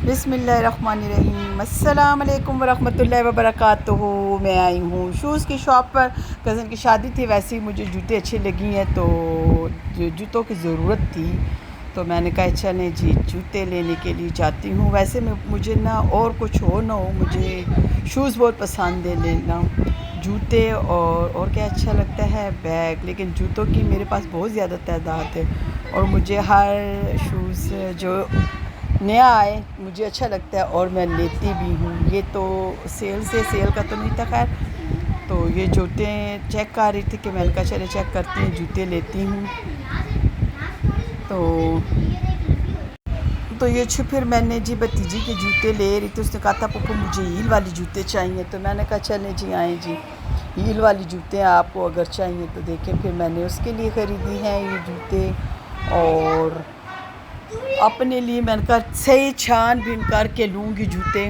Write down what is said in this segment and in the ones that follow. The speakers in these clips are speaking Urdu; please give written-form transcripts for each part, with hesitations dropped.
بسم اللہ الرحمن الرحیم۔ السلام علیکم ورحمۃ اللہ وبرکاتہ۔ میں آئی ہوں شوز کی شاپ پر، کزن کی شادی تھی، ویسے ہی مجھے جوتے اچھے لگی ہیں تو جوتوں کی ضرورت تھی، تو میں نے کہا چلیں جی جوتے لینے کے لیے جاتی ہوں۔ ویسے مجھے نہ اور کچھ ہو نہ ہو، مجھے شوز بہت پسند ہے لینا، جوتے اور کیا اچھا لگتا ہے بیگ، لیکن جوتوں کی میرے پاس بہت زیادہ تعداد ہے اور مجھے ہر شوز جو نیا آئے مجھے اچھا لگتا ہے اور میں لیتی بھی ہوں۔ یہ تو سیل کا تو نہیں تھا خیر، تو یہ جوتے چیک کر رہی تھی کہ میں نے کہا چلے چیک کرتی ہیں، جوتے لیتی ہوں۔ تو یہ پھر میں نے جی بھتیجی کے جوتے لے رہی تھی، اس نے کہا تھا پپو مجھے ہیل والی جوتے چاہیے، تو میں نے کہا چلیں جی آئیں جی ہیل والی جوتے آپ کو اگر چاہیے تو دیکھیں۔ پھر میں نے اس کے لیے خریدی ہیں یہ جوتے، اور اپنے لیے میں نے کہا صحیح چھان بین کر کے لوں گی جوتے۔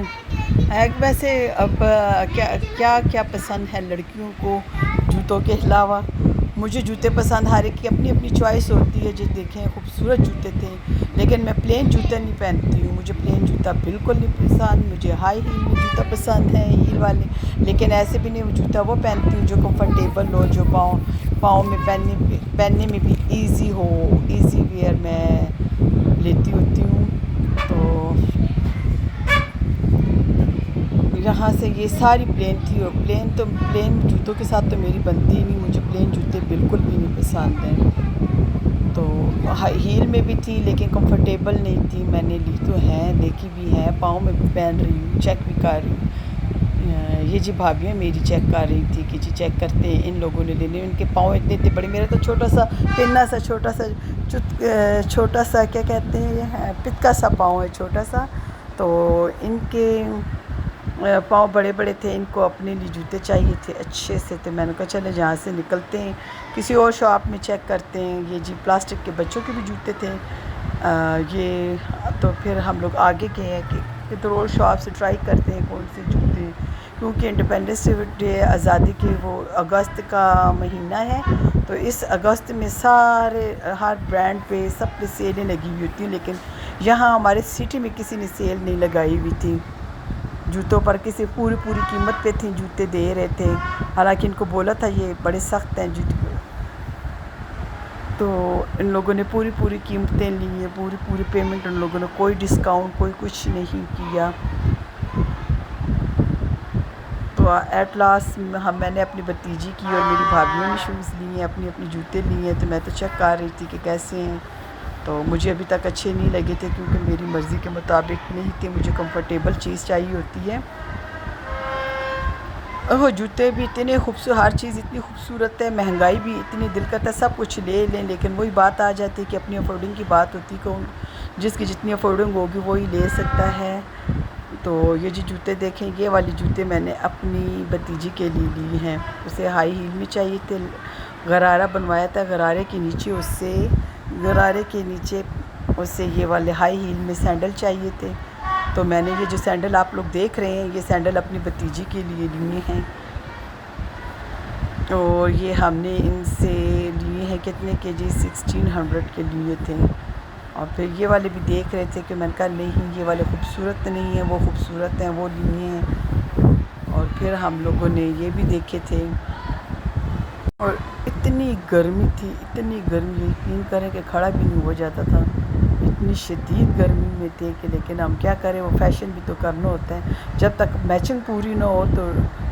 ویسے اب کیا پسند ہے لڑکیوں کو جوتوں کے علاوہ؟ مجھے جوتے پسند، ہر ایک کی اپنی اپنی چوائس ہوتی ہے، جو دیکھیں خوبصورت جوتے تھے، لیکن میں پلین جوتے نہیں پہنتی ہوں، مجھے پلین جوتا بالکل نہیں پسند، مجھے ہائی ہیل میں جوتا پسند ہے، ہیل والے، لیکن ایسے بھی نہیں، جوتا وہ پہنتی ہوں جو کمفرٹیبل ہو، جو پاؤں میں پہننے میں بھی ایزی ہو، ایزی ویئر میں لیتی ہوتی ہوں۔ تو یہاں سے یہ ساری پلین تھی، اور پلین جوتوں کے ساتھ تو میری بنتی ہی نہیں، مجھے پلین جوتے بالکل بھی نہیں پسند ہیں۔ تو ہیل میں بھی تھی لیکن کمفرٹیبل نہیں تھی، میں نے لی تو ہیں، دیکھی بھی ہیں، پاؤں میں بھی پہن رہی ہوں، چیک بھی کر رہی ہوں۔ یہ جی بھابیاں میری چیک کر رہی تھی کہ جی چیک کرتے ہیں، ان لوگوں نے لینے، ان کے پاؤں اتنے بڑے، میرا تو چھوٹا سا کیا کہتے ہیں یہ پتکا سا پاؤں ہے، چھوٹا سا، تو ان کے پاؤں بڑے بڑے تھے، ان کو اپنے لیے جوتے چاہیے تھے اچھے سے، تو میں نے کہا چلے جہاں سے نکلتے ہیں کسی اور شاپ میں چیک کرتے ہیں۔ یہ جی پلاسٹک کے بچوں کے بھی جوتے تھے، یہ تو پھر ہم لوگ آگے گئے ہیں کہ ادھر اور شاپ سے ٹرائی کرتے ہیں کون سے جوتے، کیونکہ انڈیپینڈنس ڈے آزادی کے وہ اگست کا مہینہ ہے، تو اس اگست میں ہر برانڈ پہ سب پہ سیلیں لگی ہوئی ہوتی ہیں، لیکن یہاں ہمارے سٹی میں کسی نے سیل نہیں لگائی ہوئی تھی جوتوں پر، کسی پوری قیمت پہ تھیں جوتے دے رہے تھے، حالانکہ ان کو بولا تھا یہ بڑے سخت ہیں جوتے، تو ان لوگوں نے پوری قیمتیں لی ہیں، پوری پیمنٹ، ان لوگوں نے کوئی ڈسکاؤنٹ کوئی کچھ نہیں کیا۔ تو ایٹ لاسٹ میں نے اپنی بھتیجی کی اور میری بھابھیوں نے شوز لی ہیں، اپنی جوتے لی ہیں، تو میں تو چیک کر رہی تھی کہ کیسے ہیں، تو مجھے ابھی تک اچھے نہیں لگے تھے کیونکہ میری مرضی کے مطابق نہیں تھے، مجھے کمفرٹیبل چیز چاہیے ہوتی ہے۔ جوتے بھی اتنے خوبصورت، ہر چیز اتنی خوبصورت ہے، مہنگائی بھی اتنی، دل کرتا ہے سب کچھ لے لیں، لیکن وہی بات آ جاتی ہے کہ اپنی افورڈنگ کی بات ہوتی ہے، جس کی جتنی افورڈنگ ہوگی وہی لے سکتا ہے۔ تو یہ جی جوتے دیکھیں، یہ والی جوتے میں نے اپنی بھتیجی کے لیے لی ہیں، اسے ہائی ہیل میں چاہیے تھے، غرارہ بنوایا تھا، غرارے کے نیچے اسے یہ والے ہائی ہیل میں سینڈل چاہیے تھے، تو میں نے یہ جو سینڈل آپ لوگ دیکھ رہے ہیں، یہ سینڈل اپنی بھتیجی کے لیے لیے ہیں، اور یہ ہم نے ان سے لیے ہیں کتنے کے جی 1600 کے لیے تھے، اور پھر یہ والے بھی دیکھ رہے تھے کہ میں نے کہا نہیں یہ والے خوبصورت نہیں ہیں، وہ خوبصورت ہیں، وہ لیے ہیں، اور پھر ہم لوگوں نے یہ بھی دیکھے تھے، اور اتنی گرمی تھی، یقین کریں کہ کھڑا بھی نہیں ہو جاتا تھا، اتنی شدید گرمی میں تھے کہ، لیکن ہم کیا کریں، وہ فیشن بھی تو کرنا ہوتا ہے، جب تک میچنگ پوری نہ ہو تو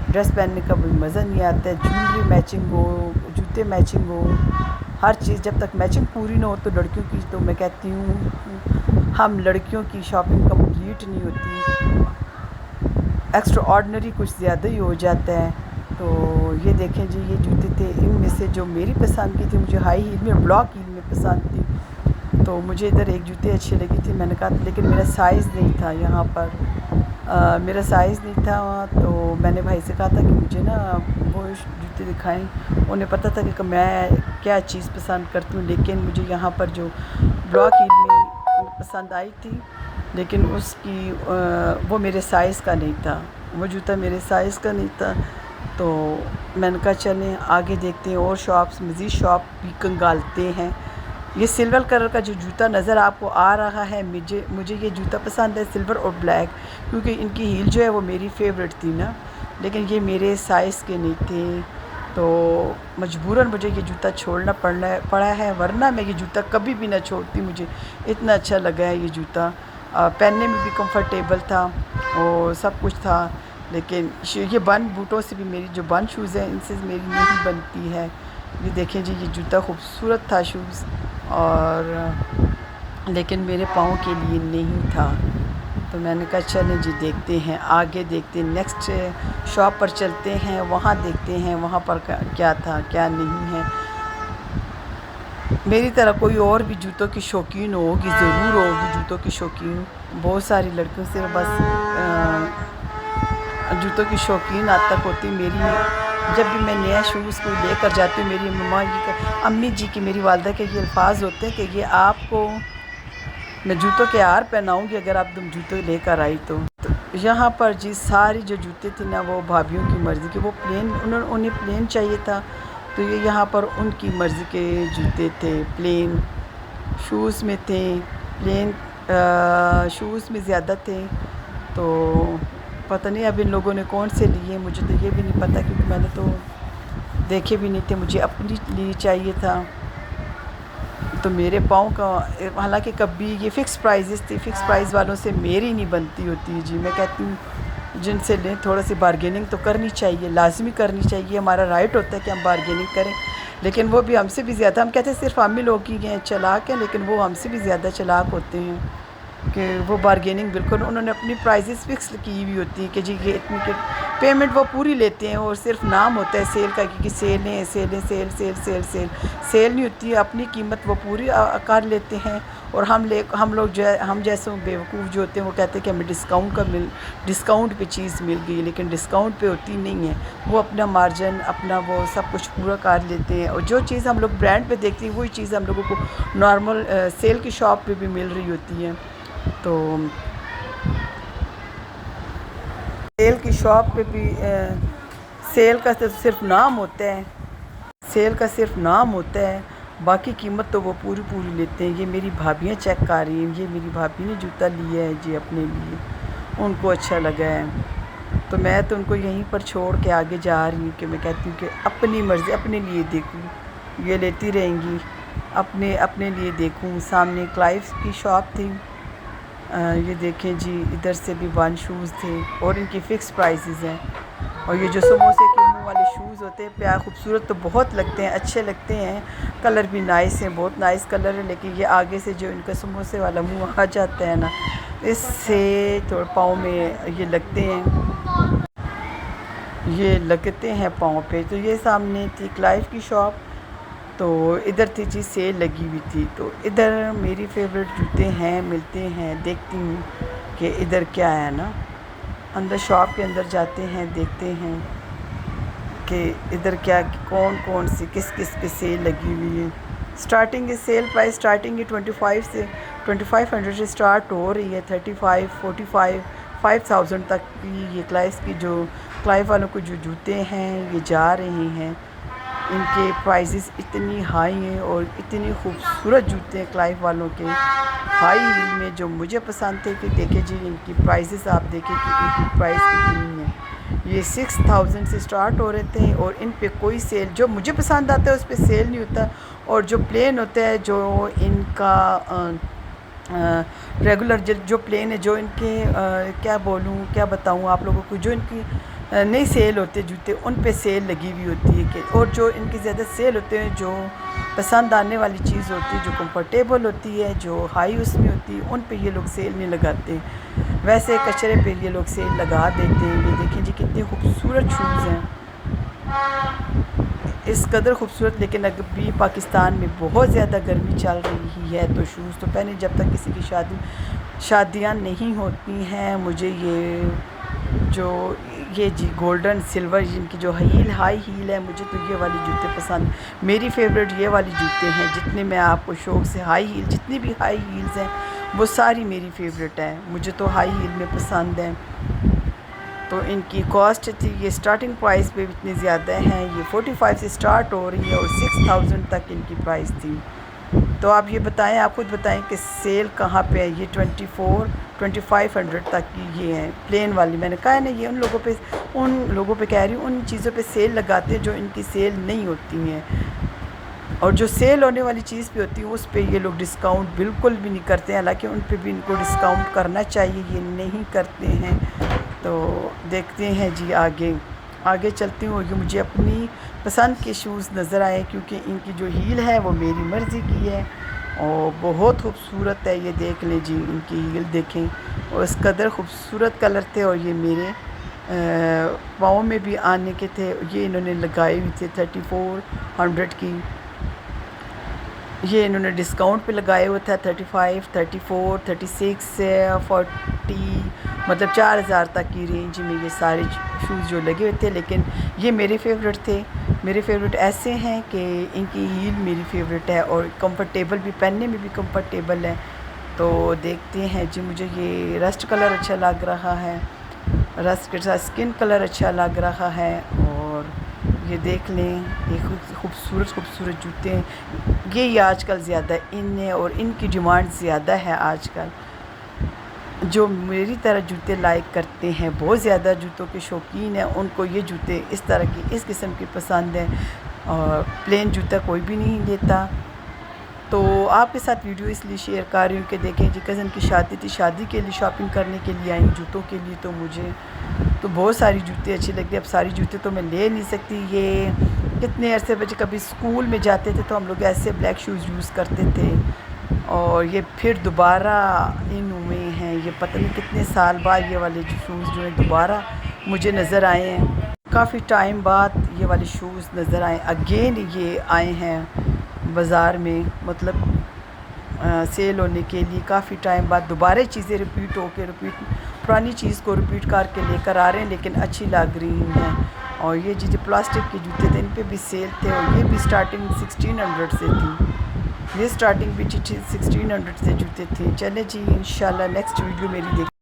ڈریس پہننے کا کوئی مزہ نہیں آتا ہے، جویلری میچنگ ہو، جوتے میچنگ ہو، ہر چیز جب تک میچنگ پوری نہ ہو تو لڑکیوں کی، تو میں کہتی ہوں ہم لڑکیوں کی شاپنگ کمپلیٹ نہیں ہوتی، ایکسٹرا آرڈنری کچھ زیادہ ہی ہو جاتا ہے۔ تو یہ دیکھیں جی یہ جوتے تھے، ان میں سے جو میری پسند کی تھی، مجھے ہائی ہیل میں بلاک ہیل میں پسند تھی، تو مجھے ادھر ایک جوتے اچھے لگی تھی، میں نے کہا لیکن میرا سائز نہیں تھا یہاں پر، میرا سائز نہیں تھا، تو میں نے بھائی سے کہا تھا کہ مجھے نا وہ جوتے دکھائیں، انہیں پتہ تھا کہ میں کیا چیز پسند کرتی ہوں، لیکن مجھے یہاں پر جو بلاک ہیل میں پسند آئی تھی، لیکن اس کی وہ میرے سائز کا نہیں تھا، وہ جوتا میرے سائز کا نہیں تھا، تو میں نے کہا چلیں آگے دیکھتے ہیں اور شاپس، مزید شاپ بھی کنگالتے ہیں، یہ سلور کلر کا جو جوتا نظر آپ کو آ رہا ہے، مجھے یہ جوتا پسند ہے سلور اور بلیک، کیونکہ ان کی ہیل جو ہے وہ میری فیوریٹ تھی نا، لیکن یہ میرے سائز کے نہیں تھے، تو مجبوراً مجھے یہ جوتا چھوڑنا پڑا ہے، ورنہ میں یہ جوتا کبھی بھی نہ چھوڑتی، مجھے اتنا اچھا لگا ہے یہ جوتا، پہننے میں بھی کمفرٹیبل تھا اور سب کچھ تھا، لیکن یہ بند بوٹوں سے بھی میری جو بند شوز ہیں ان سے میری نہیں بنتی ہے۔ یہ دیکھیں جی، یہ جوتا خوبصورت تھا شوز، اور لیکن میرے پاؤں کے لیے نہیں تھا، تو میں نے کہا چلیں جی دیکھتے ہیں، آگے دیکھتے ہیں، نیکسٹ شاپ پر چلتے ہیں، وہاں دیکھتے ہیں وہاں پر کیا تھا کیا نہیں ہے۔ میری طرح کوئی اور بھی جوتوں کی شوقین ہوگی، ضرور ہوگی جوتوں کی شوقین، بہت ساری لڑکیوں سے بس جوتوں کی شوقین آج تک ہوتی میری۔ جب بھی میں نیا شوز کو لے کر جاتی ہوں، میری امی جی کی، میری والدہ کے یہ الفاظ ہوتے ہیں کہ یہ آپ کو میں جوتوں کے ہار پہناؤں گی اگر آپ تم جوتے لے کر آئی تو۔ یہاں پر جی ساری جو جوتے تھے نا وہ بھابھیوں کی مرضی کے، وہ پلین انہیں پلین چاہیے تھا، تو یہ یہاں پر ان کی مرضی کے جوتے تھے، پلین شوز میں تھے، پلین شوز میں زیادہ تھے، تو پتہ نہیں اب ان لوگوں نے کون سے لیے، مجھے تو یہ بھی نہیں پتہ، کیونکہ میں نے تو دیکھے بھی نہیں تھے، مجھے اپنی لیے چاہیے تھا، تو میرے پاؤں کا، حالانکہ کبھی یہ فکس پرائزز تھی، فکس پرائز والوں سے میری نہیں بنتی ہوتی ہے جی، میں کہتی ہوں جن سے لیں تھوڑا سی بارگیننگ تو کرنی چاہیے، لازمی کرنی چاہیے، ہمارا رائٹ ہوتا ہے کہ ہم بارگیننگ کریں، لیکن وہ بھی ہم سے بھی زیادہ، ہم کہتے ہیں صرف ہم ہی لوگ ہی ہیں چلاک ہیں، لیکن وہ ہم سے بھی زیادہ چلاک ہوتے ہیں، کہ وہ بارگیننگ بالکل، انہوں نے اپنی پرائزز فکس کی ہوئی ہوتی ہیں کہ جی یہ اتنی کہ پیمنٹ وہ پوری لیتے ہیں، اور صرف نام ہوتا ہے سیل کا کہ سیل نہیں ہوتی ہے، اپنی قیمت وہ پوری کر لیتے ہیں، اور ہم لوگ جو ہے، ہم جیسے بیوقوف جو ہوتے ہیں وہ کہتے ہیں کہ ہمیں ڈسکاؤنٹ پہ چیز مل گئی، لیکن ڈسکاؤنٹ پہ ہوتی نہیں ہے، وہ اپنا مارجن اپنا وہ سب کچھ پورا کر لیتے ہیں، اور جو چیز ہم لوگ برانڈ پہ دیکھتے ہیں وہی چیز ہم لوگوں کو نارمل سیل کی شاپ پہ بھی مل رہی ہوتی ہے، تو سیل کی شاپ پہ بھی سیل کا صرف نام ہوتا ہے، سیل کا صرف نام ہوتا ہے، باقی قیمت تو وہ پوری لیتے ہیں۔ یہ میری بھابیاں چیک کر رہی ہیں، یہ میری بھابھی نے جوتا لیا ہے جی اپنے لیے، ان کو اچھا لگا ہے، تو میں تو ان کو یہیں پر چھوڑ کے آگے جا رہی ہوں، کہ میں کہتی ہوں کہ اپنی مرضی اپنے لیے دیکھوں، یہ لیتی رہیں گی، اپنے لیے دیکھوں۔ سامنے کلائف کی شاپ تھی، یہ دیکھیں جی، ادھر سے بھی ون شوز تھے، اور ان کی فکس پرائزز ہیں، اور یہ جو سموسے کے منہ والے شوز ہوتے ہیں، پیار خوبصورت تو بہت لگتے ہیں، اچھے لگتے ہیں، کلر بھی نائس ہیں، بہت نائس کلر ہے، لیکن یہ آگے سے جو ان کا سموسے والا منہ آ جاتا ہے نا، اس سے تھوڑا پاؤں میں یہ لگتے ہیں پاؤں پہ۔ تو یہ سامنے تھی کلائف کی شاپ، تو ادھر تھی جی سیل لگی ہوئی تھی، تو ادھر میری فیوریٹ جوتے ہیں، ملتے ہیں، دیکھتی ہوں کہ ادھر کیا ہے نا، اندر شاپ کے اندر جاتے ہیں، دیکھتے ہیں کہ ادھر کیا کون سی کس پہ سیل لگی ہوئی ہے۔ سٹارٹنگ سیل پرائس سٹارٹنگ 2500 سے سٹارٹ ہو رہی ہے، 35 45 5000 تک کی یہ کلائف والوں کو جو جوتے ہیں یہ جا رہے ہیں، ان کے پرائزز اتنی ہائی ہیں، اور اتنی خوبصورت جوتے ہیں کلائف والوں کے، ہائی ہیل میں، جو مجھے پسند تھے، کہ دیکھیں جی ان کی پرائزز آپ دیکھیں کہ ان کی پرائز کتنی ہے، یہ 6000 سے سٹارٹ ہو رہے تھے، اور ان پہ کوئی سیل، جو مجھے پسند آتا ہے اس پہ سیل نہیں ہوتا، اور جو پلین ہوتا ہے، جو ان کا ریگولر جو پلین ہے، جو ان کے کیا بتاؤں آپ لوگوں کو، جو ان کی نہیں سیل ہوتے جوتے، ان پہ سیل لگی ہوئی ہوتی ہے، اور جو ان کی زیادہ سیل ہوتے ہیں، جو پسند آنے والی چیز ہوتی ہے، جو کمفرٹیبل ہوتی ہے، جو ہائی اس میں ہوتی ہے، ان پہ یہ لوگ سیل نہیں لگاتے، ویسے کچرے پہ یہ لوگ سیل لگا دیتے ہیں۔ یہ دیکھیں جی کتنے خوبصورت شوز ہیں، اس قدر خوبصورت، لیکن ابھی پاکستان میں بہت زیادہ گرمی چل رہی ہے، تو شوز تو پہنے جب تک کسی کی شادیاں نہیں ہوتی ہیں۔ مجھے یہ جی گولڈن سلور جن کی جو ہائی ہیل ہے، مجھے تو یہ والی جوتے پسند، میری فیوریٹ یہ والی جوتے ہیں، جتنے میں آپ کو شوق سے جتنی بھی ہائی ہیلز ہیں وہ ساری میری فیوریٹ ہیں، مجھے تو ہائی ہیل میں پسند ہیں، تو ان کی کاسٹ تھی، یہ سٹارٹنگ پرائس پہ اتنی زیادہ ہیں، یہ 45 سے سٹارٹ ہو رہی ہے، اور 6000 تک ان کی پرائس تھی۔ تو آپ یہ بتائیں، آپ خود بتائیں کہ سیل کہاں پہ ہے؟ یہ 2500 تک کی یہ ہیں پلین والی. میں نے کہا ہے نا، یہ ان لوگوں پہ کہہ رہی ہوں، ان چیزوں پہ سیل لگاتے ہیں جو ان کی سیل نہیں ہوتی ہیں، اور جو سیل ہونے والی چیز پہ ہوتی ہے اس پہ یہ لوگ ڈسکاؤنٹ بالکل بھی نہیں کرتے ہیں. حالانکہ ان پہ بھی ان کو ڈسکاؤنٹ کرنا چاہیے، یہ نہیں کرتے ہیں. تو دیکھتے ہیں جی آگے چلتی ہوں. یہ مجھے اپنی پسند کے شوز نظر آئے کیونکہ ان کی جو ہیل ہے وہ میری مرضی کی ہے اور بہت خوبصورت ہے. یہ دیکھ لیں جی، ان کی ہیل دیکھیں، اور اس قدر خوبصورت کلر تھے، اور یہ میرے پاؤں میں بھی آنے کے تھے. یہ انہوں نے لگائے ہوئے تھے 3400 کی. یہ انہوں نے ڈسکاؤنٹ پہ لگائے ہوا تھا 35، 34، 36، 40، مطلب 4000 تک کی رینج میں یہ سارے شوز جو لگے ہوئے تھے. لیکن یہ میرے فیوریٹ تھے. میرے فیوریٹ ایسے ہیں کہ ان کی ہیل میری فیوریٹ ہے اور کمفرٹیبل بھی، پہننے میں بھی کمفرٹیبل ہے. تو دیکھتے ہیں جی. مجھے یہ رسٹ کلر اچھا لگ رہا ہے، رسٹ کے ساتھ اسکن کلر اچھا لگ رہا ہے. اور یہ دیکھ لیں، یہ خوبصورت جوتے ہیں. یہ آج کل زیادہ ان ہے اور ان کی ڈیمانڈ زیادہ ہے آج کل. جو میری طرح جوتے لائک کرتے ہیں، بہت زیادہ جوتوں کے شوقین ہیں، ان کو یہ جوتے اس طرح کی، اس قسم کی پسند ہیں، اور پلین جوتا کوئی بھی نہیں لیتا. تو آپ کے ساتھ ویڈیو اس لیے شیئر کر رہی ہوں کہ دیکھیں جی، کزن کی شادی تھی، شادی کے لیے شاپنگ کرنے کے لیے آئی ہوں جوتوں کے لیے. تو مجھے تو بہت ساری جوتے اچھی لگتی. اب ساری جوتے تو میں لے نہیں سکتی. یہ کتنے عرصے بچے کبھی اسکول میں جاتے تھے تو ہم لوگ ایسے بلیک شوز یوز کرتے تھے، اور یہ پھر دوبارہ ان ہوئے ہیں. یہ پتہ نہیں کتنے سال بعد یہ والے شوز جو ہیں دوبارہ مجھے نظر آئے ہیں. کافی ٹائم بعد یہ والے شوز نظر آئے. اگین یہ آئے ہیں بازار میں، مطلب سیل ہونے کے لیے. کافی ٹائم بعد دوبارہ چیزیں ریپیٹ پرانی چیز کو ریپیٹ کر کے لے کر آ رہے ہیں، لیکن اچھی لگ رہی ہیں. اور یہ جو پلاسٹک کے جوتے تھے ان پہ بھی سیل تھے، اور یہ بھی اسٹارٹنگ 1600 سے تھی. یہ اسٹارٹنگ بھی 1600 سے جوتے تھے. چلے جی، انشاءاللہ نیکسٹ ویڈیو میری دیکھ